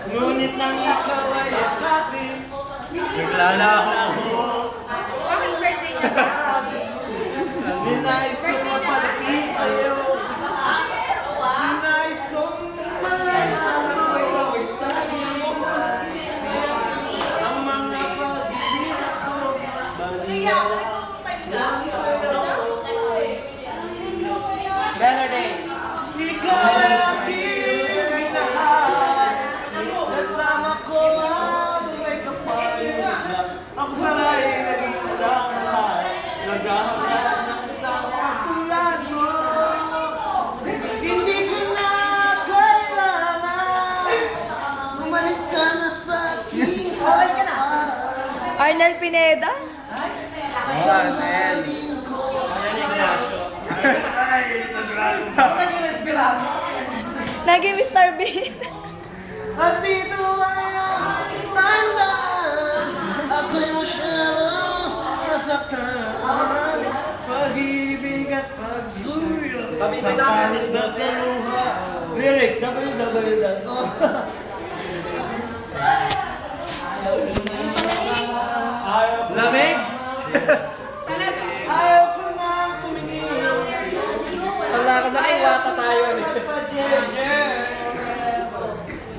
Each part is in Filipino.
Ngunit nang ikaw ay yakapin, naglalaho. Bakit birthday niya ba? Ninais kong mapalapit sa'yo. Ninais kong malaman mo ang mga pag-ibig ko. Baliwala lang sa'yo. Better day. Ikaw ay aking minahal. Kasama ko ang may kapayuan. Ang pala'y naging isang mahal. Naghahanap ng isang katulad mo. Hindi ko na kailangan. Umalis ka na sa aking harapan. Arnel Pineda? Tanggalin ko Naging Mr. Bean. at ito ay ang tandaan. Ako'y masyadong nasaktan. Pag-ibig at pagsuyo. Pagpalit na sa luha. Lyrics, www. Lamig? Talaga? Ayaw ko na tumingin. Wala ka na iwata tayo.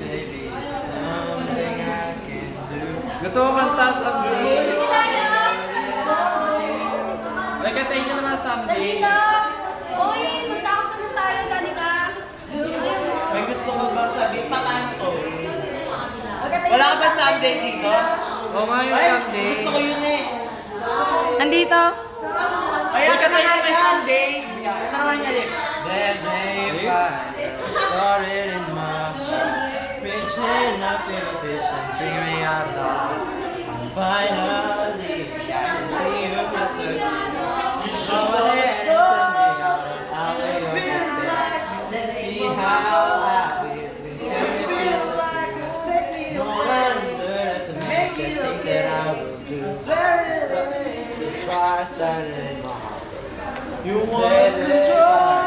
Baby, something I can do. Gusto mo mantas ang blues? Ay, kantahin nyo naman someday. Dalita! Uy, magkakasunod tayo, Danica. Ayaw mo. May gusto ko ba sabihin? Pakanto. Wala ka ba someday dito? Oo nga yung Ay, someday. gusto ko yun eh. Nandito? Ay, Uy, kantahin nyo naman someday. There's a fire started in my heart, reaching up in a vision, bring me out of the dark. Finally, I can see you crystal clear. You show it to me out of your head. See how I feel when every feels like you. No wonder that's the make you think that I will do. This is why I started in my heart. You want control.